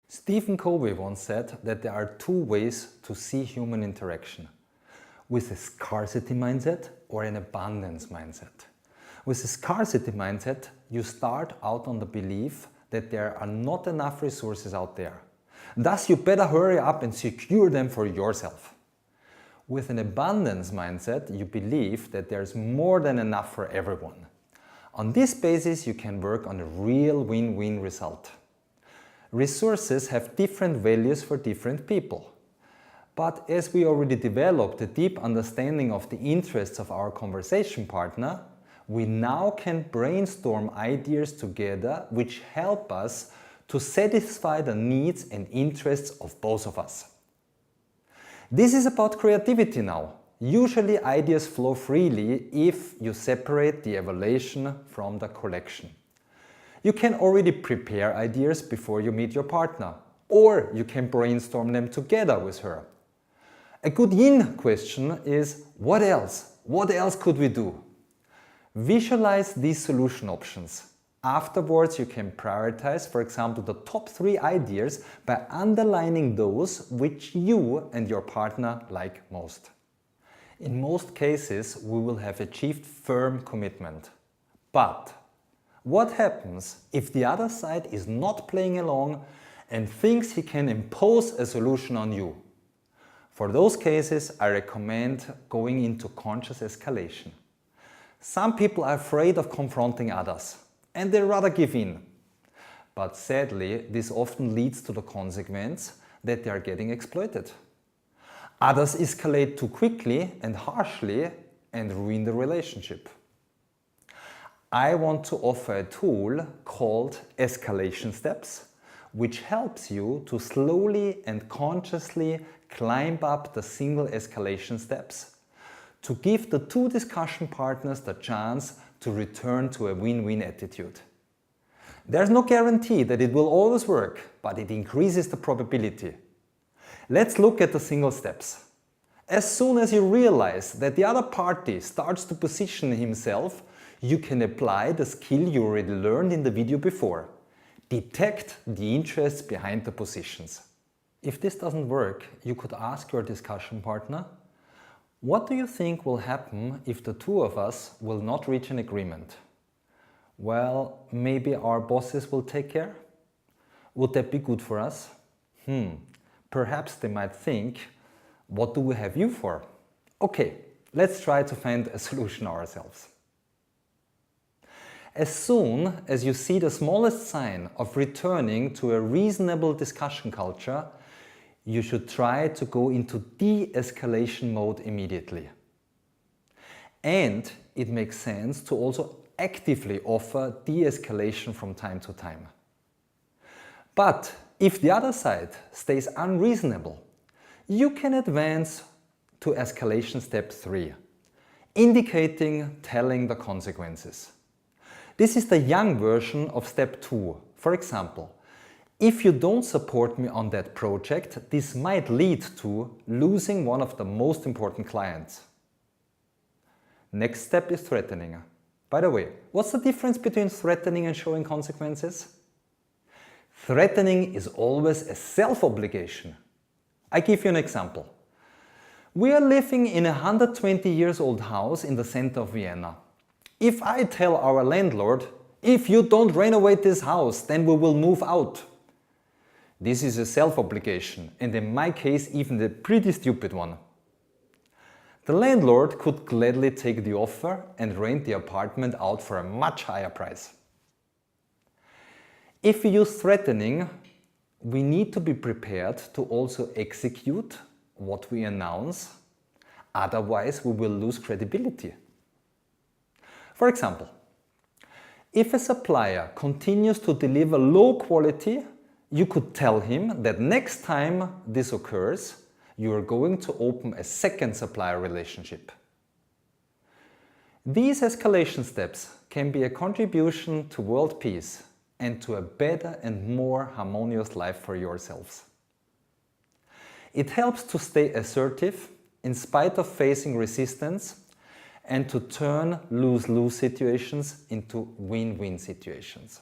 Stephen Covey once said that there are two ways to see human interaction: with a scarcity mindset or an abundance mindset. With a scarcity mindset, you start out on the belief that there are not enough resources out there. Thus, you better hurry up and secure them for yourself. With an abundance mindset, you believe that there's more than enough for everyone. On this basis, you can work on a real win-win result. Resources have different values for different people. But as we already developed a deep understanding of the interests of our conversation partner, we now can brainstorm ideas together which help us to satisfy the needs and interests of both of us. This is about creativity now. Usually ideas flow freely if you separate the evaluation from the collection. You can already prepare ideas before you meet your partner, or you can brainstorm them together with her. A good yin question is, what else? What else could we do? Visualize these solution options. Afterwards, you can prioritize, for example, the top 3 ideas by underlining those which you and your partner like most. In most cases, we will have achieved firm commitment. But what happens if the other side is not playing along and thinks he can impose a solution on you? For those cases, I recommend going into conscious escalation. Some people are afraid of confronting others, and they rather give in. But sadly, this often leads to the consequence that they are getting exploited. Others escalate too quickly and harshly and ruin the relationship. I want to offer a tool called Escalation Steps, which helps you to slowly and consciously climb up the single escalation steps to give the 2 discussion partners the chance to return to a win-win attitude. There's no guarantee that it will always work, but it increases the probability. Let's look at the single steps. As soon as you realize that the other party starts to position himself, you can apply the skill you already learned in the video before. Detect the interests behind the positions. If this doesn't work, you could ask your discussion partner, what do you think will happen if the 2 of us will not reach an agreement? Well, maybe our bosses will take care? Would that be good for us? Perhaps they might think, what do we have you for? Okay, let's try to find a solution ourselves. As soon as you see the smallest sign of returning to a reasonable discussion culture, you should try to go into de-escalation mode immediately. And it makes sense to also actively offer de-escalation from time to time. But if the other side stays unreasonable, you can advance to escalation step 3, indicating telling the consequences. This is the young version of step 2. For example, if you don't support me on that project, this might lead to losing one of the most important clients. Next step is threatening. By the way, what's the difference between threatening and showing consequences? Threatening is always a self-obligation. I give you an example. We are living in a 120 years old house in the center of Vienna. If I tell our landlord, if you don't renovate this house, then we will move out. This is a self-obligation, and in my case even a pretty stupid one. The landlord could gladly take the offer and rent the apartment out for a much higher price. If we use threatening, we need to be prepared to also execute what we announce, otherwise we will lose credibility. For example, if a supplier continues to deliver low quality, you could tell him that next time this occurs, you are going to open a second supplier relationship. These escalation steps can be a contribution to world peace and to a better and more harmonious life for yourselves. It helps to stay assertive in spite of facing resistance and to turn lose-lose situations into win-win situations.